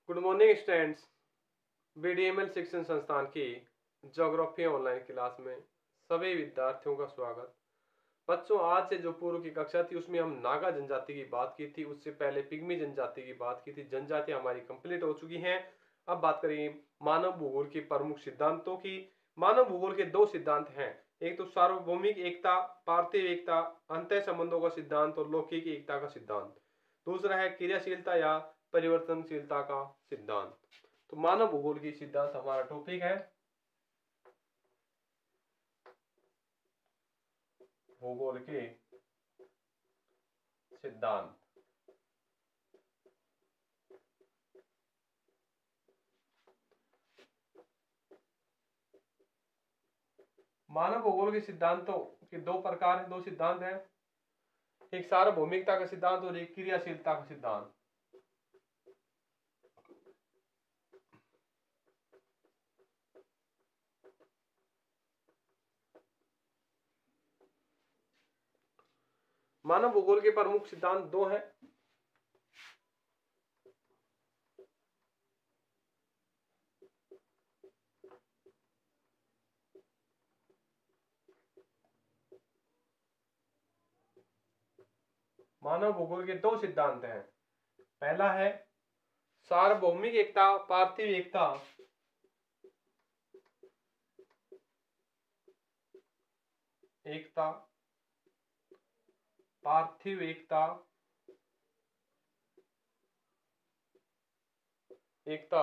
Good morning students. बीडीएमएल शिक्षण संस्थान की ज्योग्राफी ऑनलाइन क्लास में सभी विद्यार्थियों का स्वागत। बच्चों, आज से जो पूर्व की कक्षा थी उसमें हम नागा जनजाति की बात की थी, उससे पहले पिग्मी जनजाति की बात की थी। जनजाति हमारी कंप्लीट हो चुकी हैं। अब बात करेंगे मानव भूगोल के प्रमुख सिद्धांतों की। मानव भूगोल के दो सिद्धांत हैं, एक तो सार्वभौमिक एकता, पार्थिव एकता, अंतः संबंधों का सिद्धांत और लौकिक एकता का सिद्धांत। दूसरा है क्रियाशीलता या परिवर्तनशीलता का सिद्धांत। तो मानव भूगोल की सिद्धांत हमारा टॉपिक है। भूगोल के सिद्धांत। मानव भूगोल के सिद्धांतों के दो प्रकार हैं, दो सिद्धांत हैं, एक सार्वभौमिकता का सिद्धांत और एक क्रियाशीलता का सिद्धांत। मानव भूगोल के प्रमुख सिद्धांत दो हैं। मानव भूगोल के दो सिद्धांत हैं। पहला है सार्वभौमिक एकता, पार्थिव एकता। एकता, पार्थिव एकता, एकता,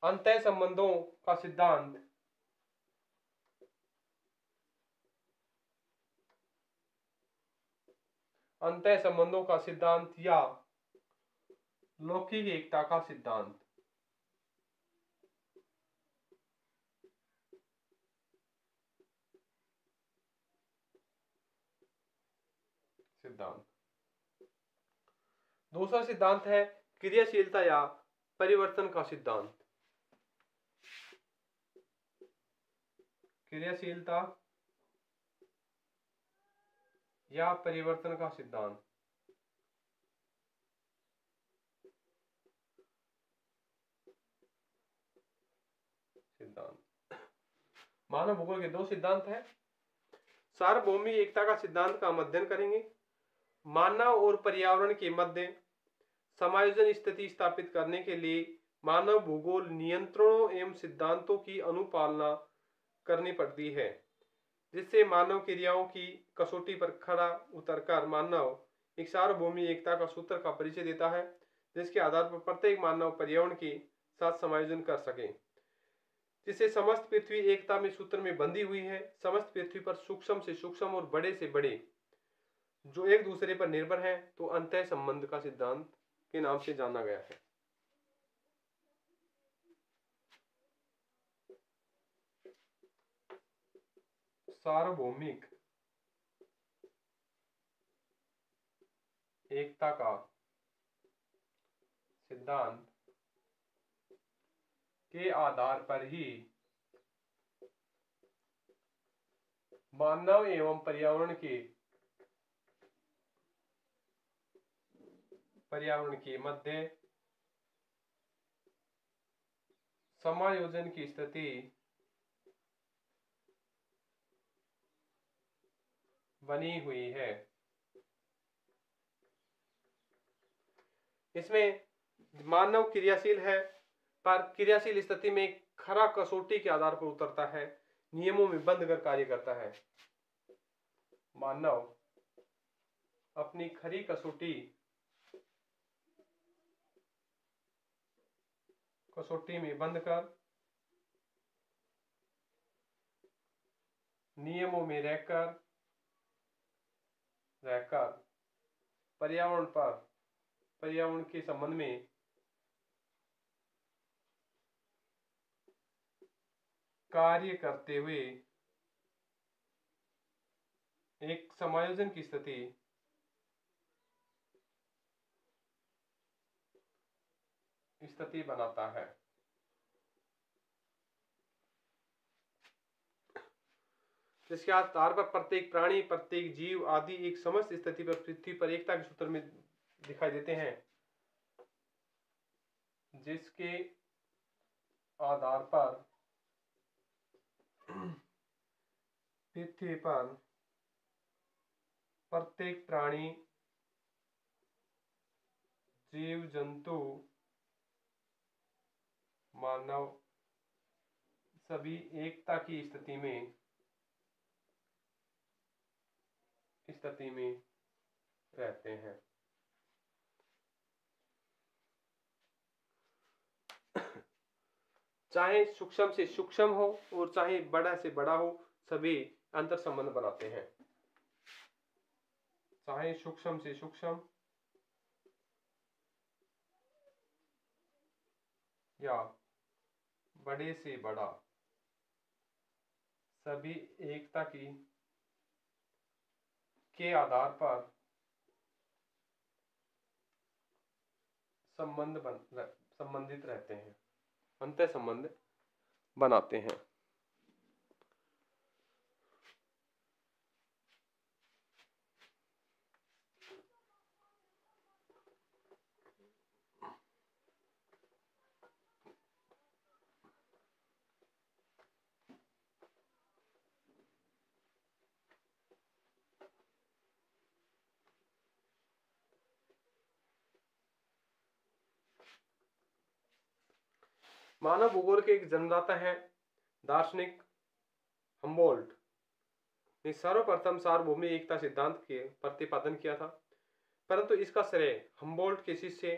अंतः संबंधों का सिद्धांत। अंतः संबंधों का सिद्धांत या लौकिक एकता का सिद्धांत। सिद्धांत। दूसरा सिद्धांत है क्रियाशीलता या परिवर्तन का सिद्धांत। क्रियाशीलता या परिवर्तन का सिद्धांत। सिद्धांत। मानव भूगोल के दो सिद्धांत हैं। सार्वभौमिक एकता का सिद्धांत का हम अध्ययन करेंगे। मानव और पर्यावरण के मध्य समायोजन स्थिति स्थापित करने के लिए मानव भूगोल नियंत्रणों एवं सिद्धांतों की अनुपालना करनी पड़ती है, जिससे मानव क्रियाओं की कसौटी पर खरा उतरकर मानव एक सार्वभौमिक एकता का सूत्र का परिचय देता है, जिसके आधार पर प्रत्येक मानव पर्यावरण के साथ समायोजन कर सके, जिससे समस्त पृथ्वी एकता में सूत्र में बंधी हुई है। समस्त पृथ्वी पर सूक्ष्म से सूक्ष्म और बड़े से बड़े जो एक दूसरे पर निर्भर हैं, तो अंतः संबंध का सिद्धांत के नाम से जाना गया है। सार्वभौमिक एकता का सिद्धांत के आधार पर ही मानव एवं पर्यावरण के मध्य समायोजन की स्थिति बनी हुई है। इसमें मानव क्रियाशील है, पर क्रियाशील स्थिति में खरा कसौटी के आधार पर उतरता है, नियमों में बंध कर कार्य करता है। मानव अपनी खरी कसौटी में बंध कर नियमों में रहकर पर्यावरण के संबंध में कार्य करते हुए एक समायोजन की स्थिति बनाता है। जिसके आधार पर प्रत्येक प्राणी, प्रत्येक जीव आदि एक समस्त स्थिति पर पृथ्वी पर एकता के सूत्र में दिखाई देते हैं। जिसके आधार पर पृथ्वी पर प्रत्येक प्राणी, जीव जंतु, मानव सभी एकता की स्थिति में रहते हैं। चाहे सूक्ष्म से सूक्ष्म हो और चाहे बड़ा से बड़ा हो, सभी अंतर संबंध बनाते हैं। चाहे सूक्ष्म से सूक्ष्म या बड़े से बड़ा, सभी एकता के आधार पर संबंधित रहते हैं, अंतर संबंध बनाते हैं। मानव भूगोल के एक जन्मदाता है दार्शनिक हम्बोल्ट ने सर्वप्रथम सार्वभौमिक एकता सिद्धांत के प्रतिपादन किया था, परंतु इसका श्रेय हम्बोल्ट के शिष्य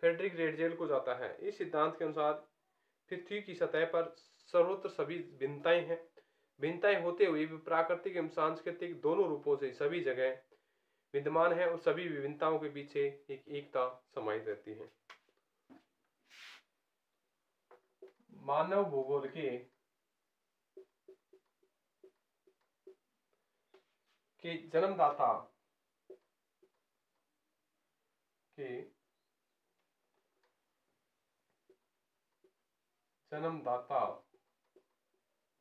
फ्रेडरिक रेडजेल को जाता है। इस सिद्धांत के अनुसार पृथ्वी की सतह पर सर्वत्र सभी भिन्नताएं हैं। भिन्नताएं होते हुए भी प्राकृतिक एवं सांस्कृतिक दोनों रूपों से सभी जगह विद्यमान है और सभी विभिन्नताओं के पीछे एक एकता समाहित रहती है। मानव भूगोल के जन्मदाता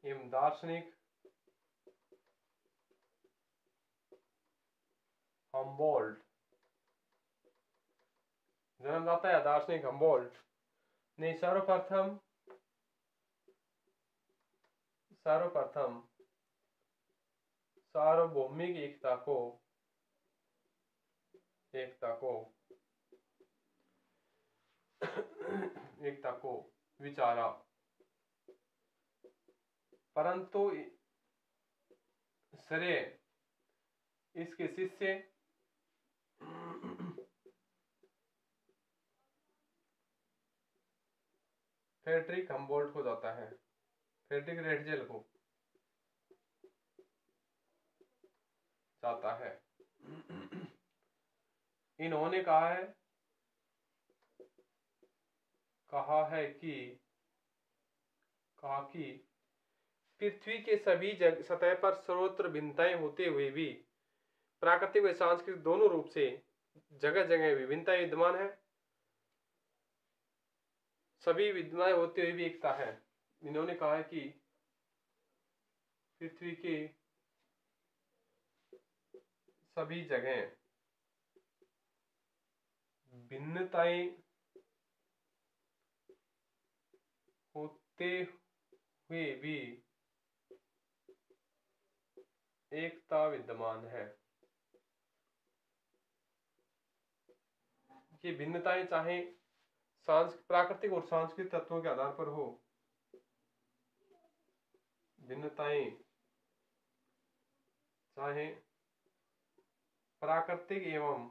एवं दार्शनिक हम्बोल्ट, जन्मदाता या दार्शनिक हम्बोल्ट ने सर्वप्रथम सार्वभौमिक एकता को विचारा, परंतु श्रेय इसके शिष्य फ्रेडरिक हम्बोल्ट को जाता है, फ्रेडरिक रेडजेल को जाता है। इन्होंने कहा कि पृथ्वी के सभी सतह पर सर्वत्र भिन्नताएं होते हुए भी प्राकृतिक व सांस्कृतिक दोनों रूप से जगह जगह विभिन्नताएं विद्यमान है। सभी विद्यमाएं होते हुए भी एकता है। इन्होंने कहा है कि पृथ्वी के सभी जगह भिन्नताएं होते हुए भी एकता विद्यमान है। ये भिन्नताएं चाहे प्राकृतिक और सांस्कृतिक तत्वों के आधार पर हो, भिन्नताएं चाहे प्राकृतिक एवं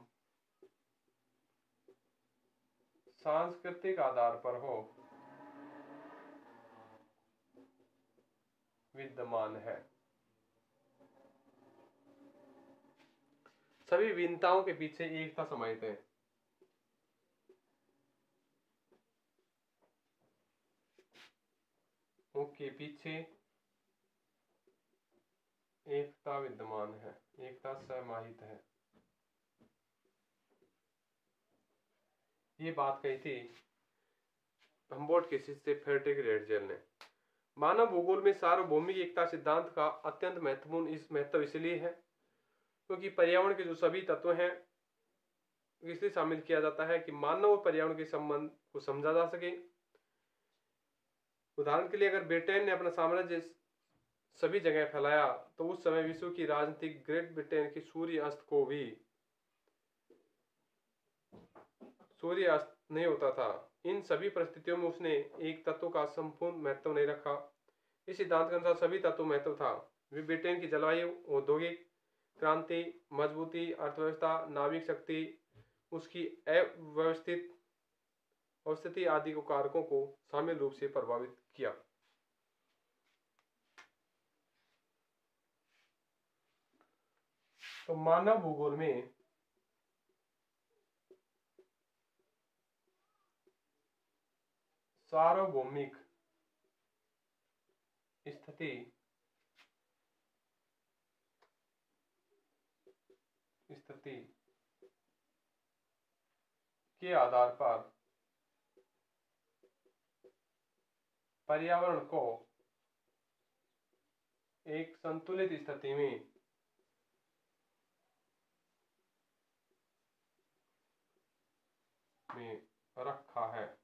सांस्कृतिक आधार पर हो, विद्यमान है। सभी भिन्नताओं के पीछे एकता समाहित है। के पीछे एकता विद्यमान है, एकता समाहित है। ये बात कही थी हम्बोल्ट के शिष्य फ्रेडरिक रेडजेल ने। मानव भूगोल में सार्वभौमिक एकता सिद्धांत का अत्यंत महत्व इसलिए है क्योंकि पर्यावरण के जो सभी तत्व हैं इसलिए शामिल किया जाता है कि मानव और पर्यावरण के संबंध को समझा जा सके। उदाहरण के लिए अगर ब्रिटेन ने अपना साम्राज्य सभी जगह फैलाया तो उस समय विश्व की राजनीतिक ग्रेट ब्रिटेन के सूर्य अस्त नहीं होता था। इन सभी परिस्थितियों में उसने एक तत्व का संपूर्ण महत्व नहीं रखा। इस सिद्धांत के अनुसार सभी तत्व महत्व था। वे ब्रिटेन की जलवायु, औद्योगिक क्रांति, मजबूती, अर्थव्यवस्था, नाविक शक्ति, उसकी अव्यवस्थित अवस्थिति आदि को कारकों को शामिल रूप से प्रभावित किया। तो मानव भूगोल में सार्वभौमिक स्थिति के आधार पर पर्यावरण को एक संतुलित स्थिति में रखा है।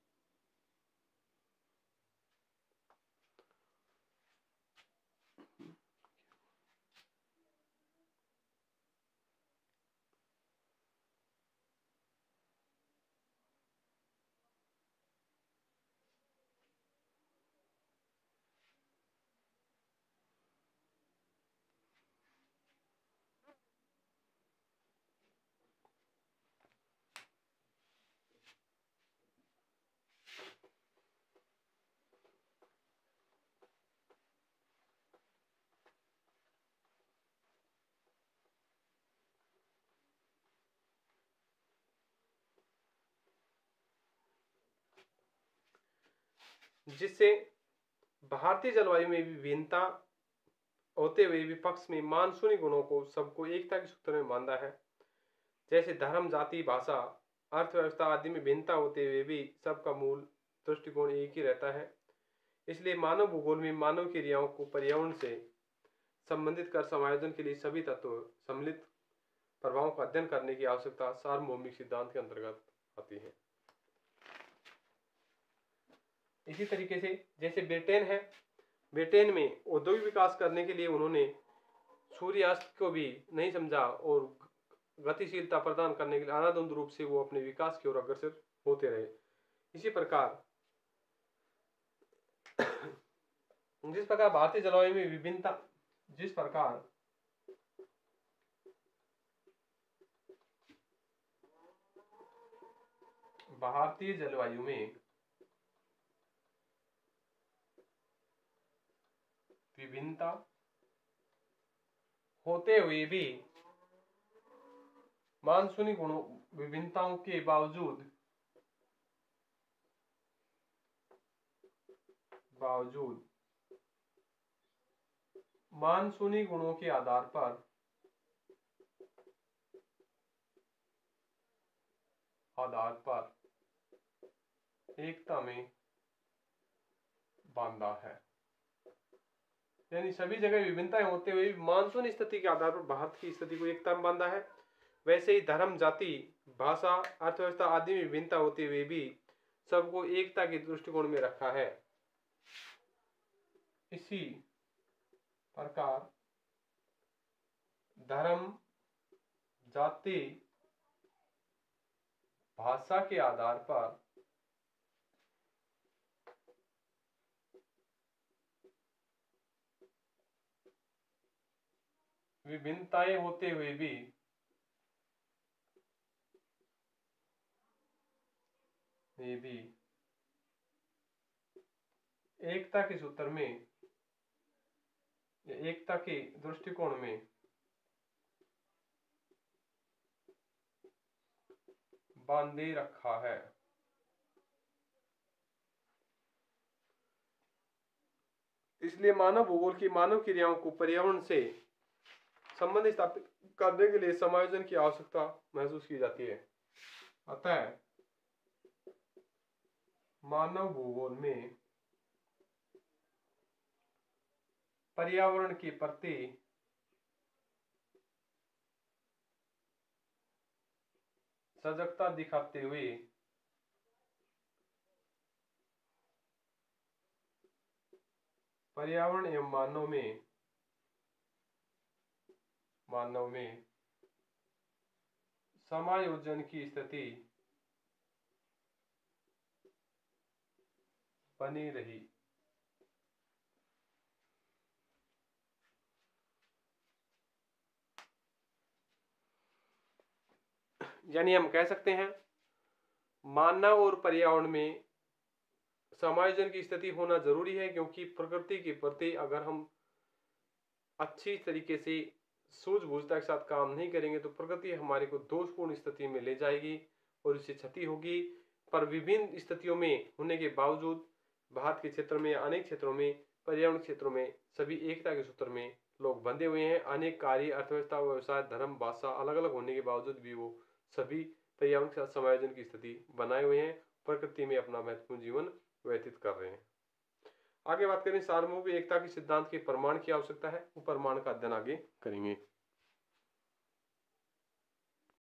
जिससे भारतीय जलवायु में विभिन्नता होते हुए विपक्ष में मानसूनी गुणों को सबको एकता के सूत्र में बांधा है। जैसे धर्म, जाति, भाषा, अर्थव्यवस्था आदि में भिन्नता होते हुए भी सबका मूल दृष्टिकोण एक ही रहता है। इसलिए मानव भूगोल में मानव क्रियाओं को पर्यावरण से संबंधित कर समायोजन के लिए सभी तत्व सम्मिलित प्रभावों का अध्ययन करने की आवश्यकता सार्वभौमिक सिद्धांत के अंतर्गत आती है। इसी तरीके से जैसे ब्रिटेन है, ब्रिटेन में औद्योगिक विकास करने के लिए उन्होंने सूर्यास्त को भी नहीं समझा और गतिशीलता प्रदान करने के लिए अनाद्वंद रूप से वो अपने विकास की ओर अग्रसर होते रहे। इसी प्रकार जिस प्रकार भारतीय जलवायु में विभिन्नता जिस प्रकार भारतीय जलवायु में विभिन्नता होते हुए भी मानसूनी गुणों विभिन्नताओं के बावजूद मानसूनी गुणों के आधार पर एकता में बांधा है। यानी सभी जगह विभिन्नताएं होते हुए मानसूनी स्थिति के आधार पर भारत की स्थिति को एकता में बांधा है। वैसे ही धर्म, जाति, भाषा, अर्थव्यवस्था आदि में विभिन्नता होते हुए भी सबको एकता के दृष्टिकोण में रखा है। इसी प्रकार धर्म, जाति, भाषा के आधार पर विभिन्नताएं होते हुए भी एकता के सूत्र में, एकता के दृष्टिकोण में बांधे रखा है। इसलिए मानव भूगोल की मानव क्रियाओं को पर्यावरण से संबंध स्थापित करने के लिए समायोजन की आवश्यकता महसूस की जाती है। अतः मानव भूगोल में पर्यावरण के प्रति सजगता दिखाते हुए पर्यावरण एवं मानव में समायोजन की स्थिति बनी रही। यानी हम कह सकते हैं मानव और पर्यावरण में समायोजन की स्थिति होना जरूरी है, क्योंकि प्रकृति के प्रति अगर हम अच्छी तरीके से सूझबूझता के साथ काम नहीं करेंगे तो प्रकृति हमारे को दोषपूर्ण स्थिति में ले जाएगी और इससे क्षति होगी। पर विभिन्न स्थितियों में होने के बावजूद भारत के क्षेत्र में, अनेक क्षेत्रों में, पर्यावरण क्षेत्रों में सभी एकता के सूत्र में लोग बंधे हुए हैं। अनेक कार्य, अर्थव्यवस्था, व्यवसाय, धर्म, भाषा अलग अलग होने के बावजूद भी वो सभी पर्यावरण के साथ समायोजन की स्थिति बनाए हुए हैं, प्रकृति में अपना महत्वपूर्ण जीवन व्यतीत कर रहे हैं। आगे बात करें सार्वभौमिक एकता के सिद्धांत के प्रमाण की आवश्यकता है, वो प्रमाण का अध्ययन आगे करेंगे।